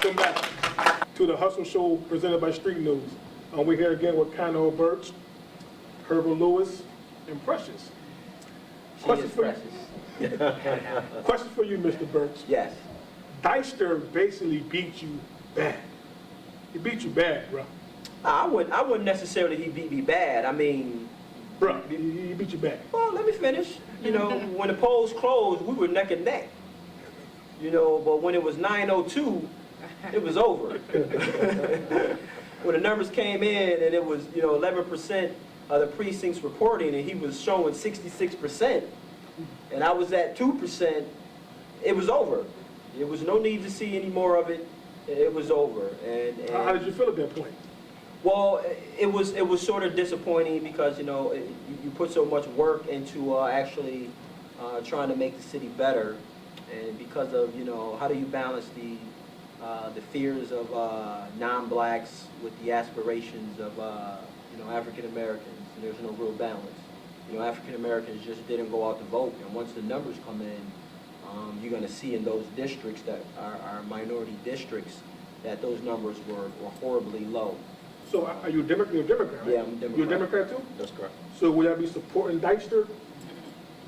Welcome back to the Hustle Show presented by Street News. We're here again with Carnell Burch, Herbert Lewis, and Precious. Question for you, Mr. Burch. Yes. Dyster basically beat you bad. He beat you bad, bro. I wouldn't necessarily he beat me bad. I mean, bro, he beat you bad. Well, let me finish. You know, when the polls closed, we were neck and neck. You know, but when it was 9:02, it was over. When the numbers came in and it was, 11% of the precincts reporting and he was showing 66%, and I was at 2%, it was over. There was no need to see any more of it. It was over. And how did you feel at that point? Well, it was sort of disappointing because, you put so much work into actually trying to make the city better, and because of, how do you balance the fears of non-blacks with the aspirations of, African Americans, and there's no real balance. African Americans just didn't go out to vote, and once the numbers come in, you're going to see in those districts that are minority districts that those numbers were horribly low. So are you a Democrat? You're a Democrat, right? Yeah, I'm a Democrat. You're a Democrat too? That's correct. So will y'all be supporting Dyster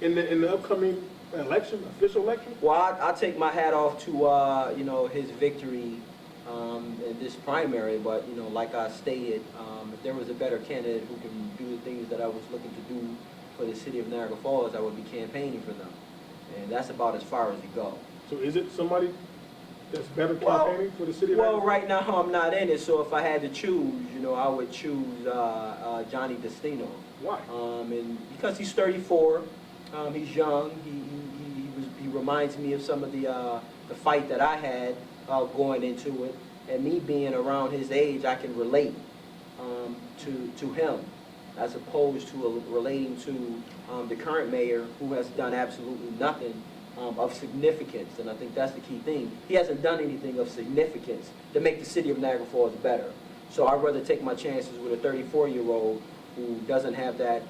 in the upcoming election, official election? Well, I take my hat off to his victory in this primary, but like I stated, if there was a better candidate who can do the things that I was looking to do for the city of Niagara Falls, I would be campaigning for them, and that's about as far as it goes. So is it somebody that's better campaigning for the city of Niagara Falls? Well, right now I'm not in it, so if I had to choose, I would choose Johnny Destino. Why? And because he's 34, he's young. He reminds me of some of the fight that I had going into it, and me being around his age, I can relate to him, as opposed to relating to the current mayor, who has done absolutely nothing of significance. And I think that's the key thing. He hasn't done anything of significance to make the city of Niagara Falls better. So I'd rather take my chances with a 34-year-old who doesn't have that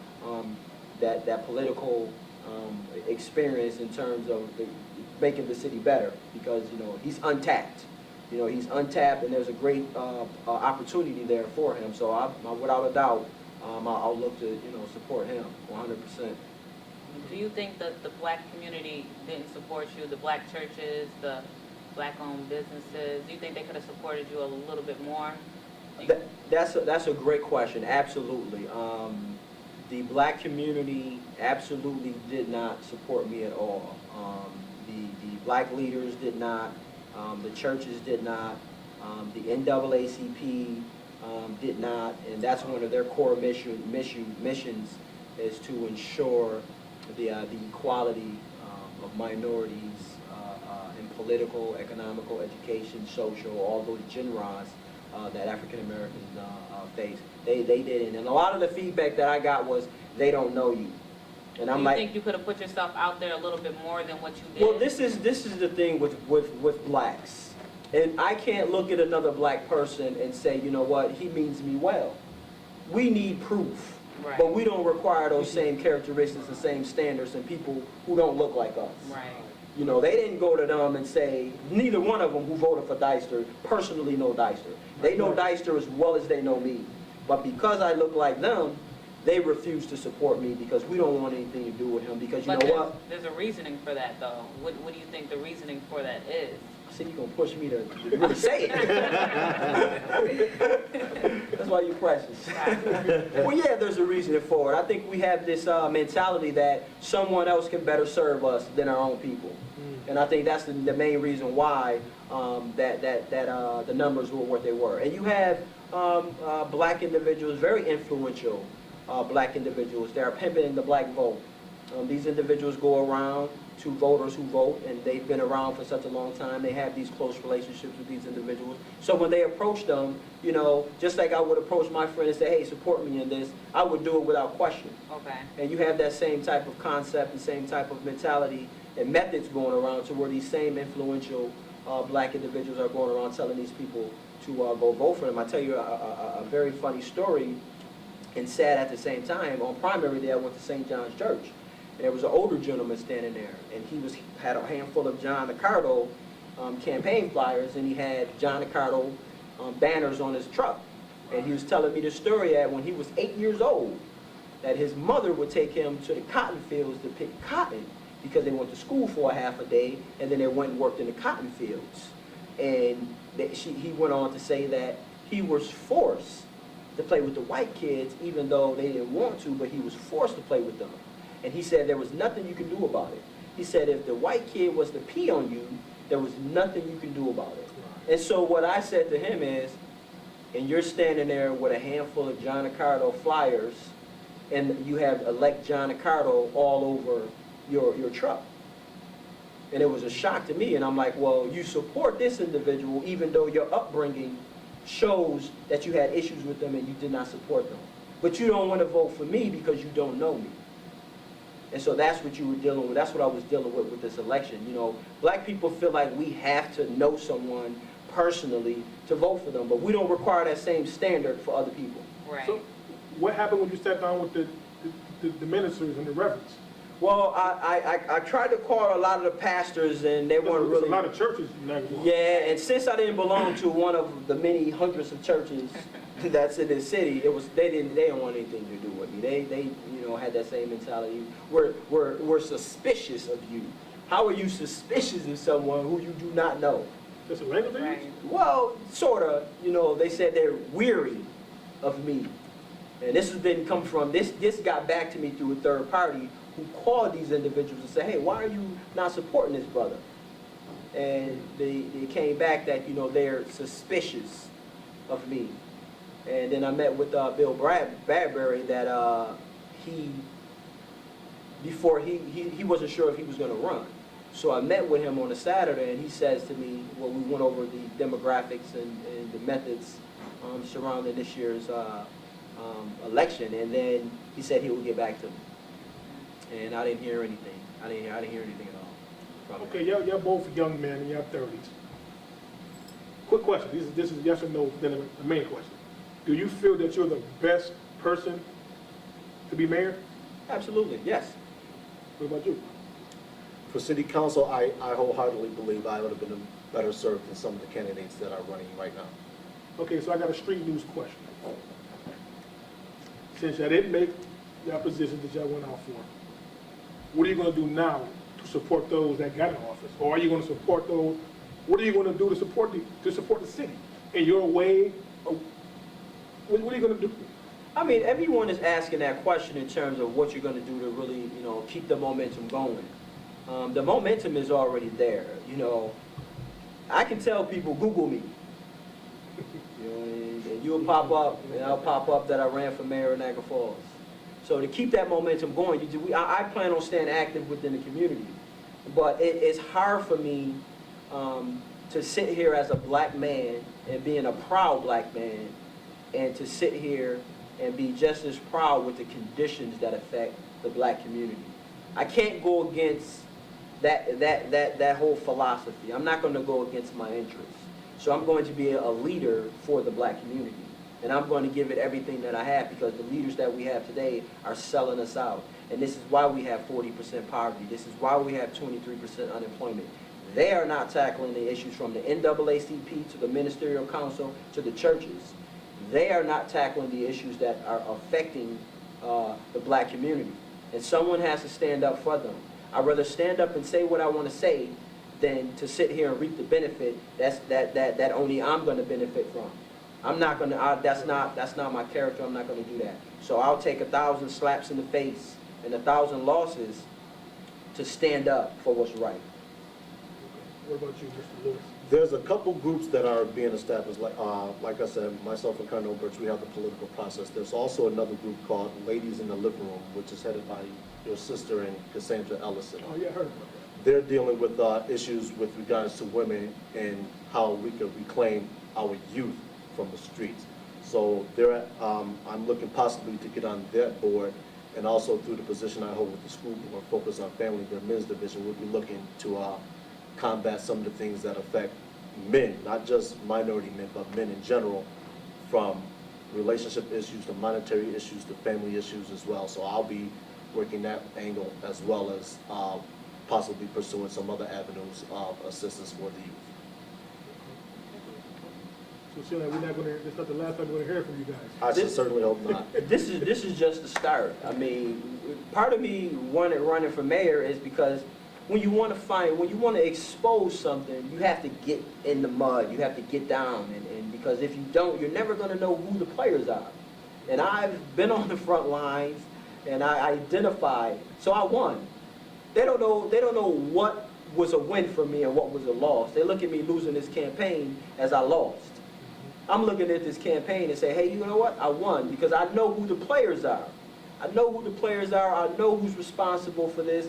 that political experience in terms of making the city better, because he's untapped. He's untapped, and there's a great opportunity there for him. So without a doubt, I'll look to support him 100%. Do you think that the black community didn't support you, the black churches, the black-owned businesses? Do you think they could have supported you a little bit more? That's a great question. Absolutely. The black community absolutely did not support me at all. The black leaders did not. The churches did not. The NAACP did not, and that's one of their core missions is to ensure the equality of minorities in political, economical, education, social, all those genres that African Americans face. They didn't, and a lot of the feedback that I got was, they don't know you. And I'm like, think you could have put yourself out there a little bit more than what you did? Well, this is the thing with blacks, and I can't look at another black person and say, you know what, he means me well. We need proof. Right. But we don't require those same characteristics and same standards in people who don't look like us. Right. They didn't go to them and say, neither one of them who voted for Dyster personally know Dyster. They know Dyster as well as they know me. But because I look like them, they refuse to support me because we don't want anything to do with him, because there's a reasoning for that, though. What do you think the reasoning for that is? See, you're going to push me to really say it. That's why you're precious. Well, yeah, there's a reason for it. I think we have this mentality that someone else can better serve us than our own people. And I think that's the main reason why the numbers were what they were. And you have black individuals, very influential black individuals, that are pimping the black vote. These individuals go around to voters who vote, and they've been around for such a long time. They have these close relationships with these individuals. So when they approach them, just like I would approach my friend and say, hey, support me in this, I would do it without question. Okay. And you have that same type of concept and same type of mentality and methods going around to where these same influential black individuals are going around telling these people to go vote for them. I tell you a very funny story, and sad at the same time. On primary day, I went to St. John's Church. And there was an older gentleman standing there, and he had a handful of John Ricardo campaign flyers, and he had John Accardo banners on his truck. And he was telling me the story that when he was 8 years old, that his mother would take him to the cotton fields to pick cotton because they went to school for a half a day, and then they went and worked in the cotton fields. And he went on to say that he was forced to play with the white kids, even though they didn't want to, but he was forced to play with them. And he said there was nothing you can do about it. He said if the white kid was to pee on you, there was nothing you can do about it. And so what I said to him is, and you're standing there with a handful of John Accardo flyers, and you have elect John Accardo all over your truck. And it was a shock to me, and I'm like, well, you support this individual even though your upbringing shows that you had issues with them and you did not support them. But you don't want to vote for me because you don't know me. And so that's what you were dealing with. That's what I was dealing with this election. You know, black people feel like we have to know someone personally to vote for them, but we don't require that same standard for other people. Right. So what happened when you sat down with the ministers and the reverends? Well, I tried to call a lot of the pastors, and they weren't really... There's a lot of churches in Nagua. Yeah, and since I didn't belong to one of the many hundreds of churches that's in this city, they didn't want anything to do with me. They you know, had that same mentality. We're suspicious of you. How are you suspicious of someone who you do not know? That's a language they use? Well, sort of. You know, they said they're weary of me. And this didn't come from, this got back to me through a third party who called these individuals and said, hey, why are you not supporting this brother? And they came back that, you know, they're suspicious of me. And then I met with Bill Bradbury that before he wasn't sure if he was going to run. So I met with him on a Saturday, and he says to me, well, we went over the demographics and the methods surrounding this year's election, and then he said he would get back to me. And I didn't hear anything. I didn't hear anything at all from Okay, him. y'all both young men in your 30s. Quick question. This is yes or no, then the main question. Do you feel that you're the best person to be mayor? Absolutely, yes. What about you? For city council, I wholeheartedly believe I would have been better served than some of the candidates that are running right now. Okay, so I got a street news question. Since y'all didn't make your positions that y'all went out for, what are you going to do now to support those that got in office? Or are you going to support those? What are you going to do to support the city in your way? What are you going to do? I mean, everyone is asking that question in terms of what you're going to do to really, you know, keep the momentum going. The momentum is already there. You know, I can tell people, Google me. You know, and you'll pop up, and I'll pop up that I ran for mayor of Niagara Falls. So to keep that momentum going, I plan on staying active within the community. But it's hard for me to sit here as a black man and being a proud black man, and to sit here and be just as proud with the conditions that affect the black community. I can't go against that whole philosophy. I'm not going to go against my interests. So I'm going to be a leader for the black community. And I'm going to give it everything that I have, because the leaders that we have today are selling us out. And this is why we have 40% poverty. This is why we have 23% unemployment. They are not tackling the issues from the NAACP to the ministerial council to the churches. They are not tackling the issues that are affecting the black community. And someone has to stand up for them. I'd rather stand up and say what I want to say than to sit here and reap the benefit that only I'm going to benefit from. I'm not going to, that's not my character. I'm not going to do that. So I'll take 1,000 slaps in the face and 1,000 losses to stand up for what's right. What about you, Mr. Lewis? There's a couple groups that are being established, like I said, myself and Carnell Burch, we have the political process. There's also another group called Ladies in the Living Room, which is headed by your sister and Cassandra Ellison. Oh, yeah, I heard about that. They're dealing with issues with regards to women and how we can reclaim our youth from the streets. So I'm looking possibly to get on that board, and also through the position I hold with the school board, focus on family, their men's division, we'll be looking to combat some of the things that affect men, not just minority men, but men in general, from relationship issues to monetary issues to family issues as well. So I'll be working that angle, as well as possibly pursuing some other avenues of assistance for the youth. So it seems like that's not the last time we're gonna hear from you guys. I certainly hope not. This is just the start. I mean, part of me running for mayor is because when you want to expose something, you have to get in the mud, you have to get down, and because if you don't, you're never going to know who the players are. And I've been on the front lines, and I identified, so I won. They don't know what was a win for me and what was a loss. They look at me losing this campaign as I lost. I'm looking at this campaign and say, hey, you know what? I won because I know who the players are. I know who the players are. I know who's responsible for this.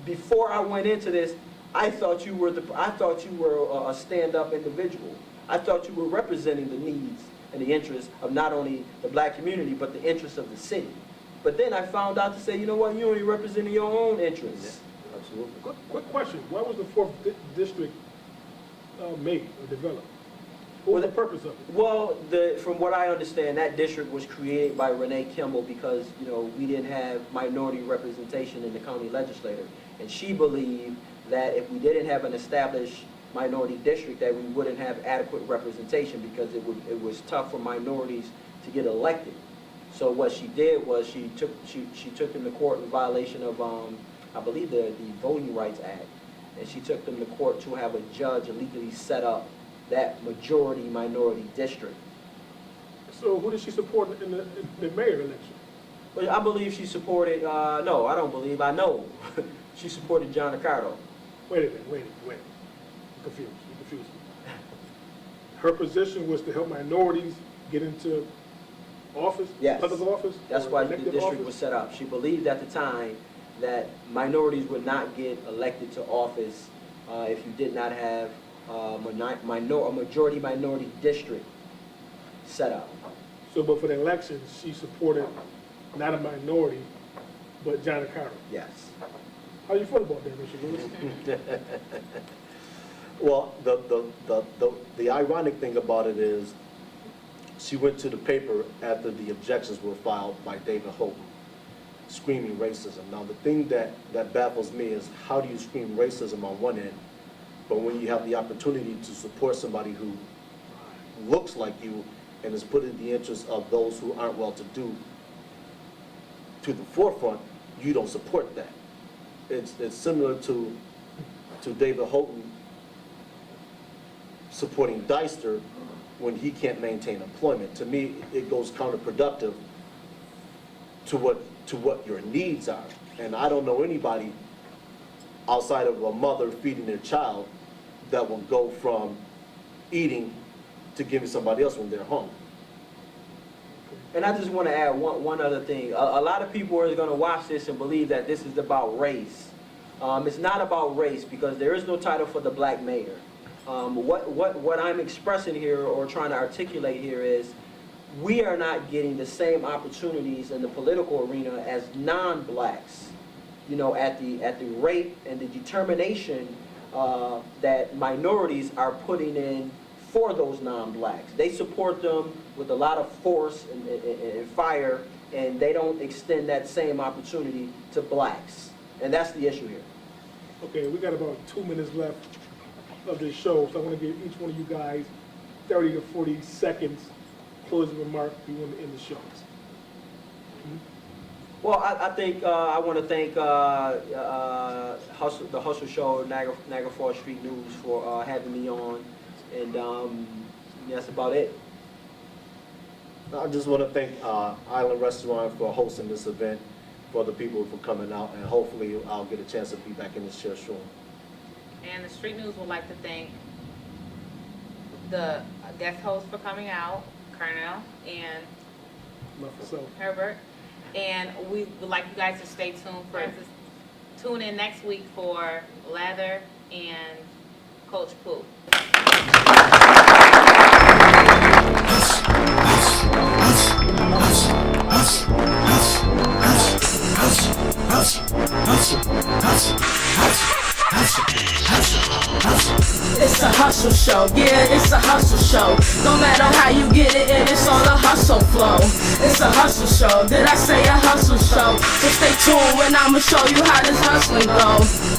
Before I went into this, I thought you were a stand-up individual. I thought you were representing the needs and the interests of not only the black community, but the interests of the city. But then I found out to say, you know what? You're only representing your own interests. Yeah, absolutely. Quick question, why was the 4th district made or developed? What was the purpose of it? Well, from what I understand, that district was created by Renee Kimball because, you know, we didn't have minority representation in the county legislature. And she believed that if we didn't have an established minority district, that we wouldn't have adequate representation because it was tough for minorities to get elected. So what she did was she took them to court in violation of, I believe, the Voting Rights Act. And she took them to court to have a judge illegally set up that majority-minority district. So who did she support in the mayor election? Well, I believe she supported, no, I don't believe, I know. She supported John Ricardo. Wait a minute. I'm confused. You confused me. Her position was to help minorities get into office? Yes. Public office? That's or why the elected district office? was set up. She believed at the time that minorities would not get elected to office if you did not have a majority-minority district set up. So, but for the election, she supported not a minority, but John Ricardo. Yes. How you feel about that, Mr. Lewis? Well, the ironic thing about it is she went to the paper after the objections were filed by David Houghton, screaming racism. Now, the thing that baffles me is how do you scream racism on one end, but when you have the opportunity to support somebody who looks like you and is putting the interests of those who aren't well-to-do to the forefront, you don't support that. It's similar to David Houghton supporting Dyster when he can't maintain employment. To me, it goes counterproductive to what your needs are. And I don't know anybody outside of a mother feeding their child that will go from eating to giving somebody else when they're hungry. And I just want to add one other thing. A lot of people are going to watch this and believe that this is about race. It's not about race because there is no title for the black mayor. What I'm expressing here or trying to articulate here is we are not getting the same opportunities in the political arena as non-blacks. You know, at the rate and the determination that minorities are putting in for those non-blacks. They support them with a lot of force and fire, and they don't extend that same opportunity to blacks. And that's the issue here. Okay, we got about 2 minutes left of this show, so I want to give each one of you guys 30 to 40 seconds closing remark if you want to end the show. Well, I think I want to thank the Hustle Show, Niagara Falls Street News for having me on, and that's about it. I just want to thank Island Restaurant for hosting this event, for the people for coming out, and hopefully I'll get a chance to be back in this chair soon. And the Street News would like to thank the guest hosts for coming out, Carnell and Herbert. And we would like you guys to stay tuned tune in next week for Lather and Coach Pooh. It's It's a hustle show, yeah, it's a hustle show. No matter how you get it, and it's on a hustle flow. It's a hustle show, did I say a hustle show? So stay tuned when I'ma show you how this hustling go.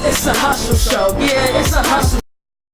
It's a hustle show, yeah, it's a hustle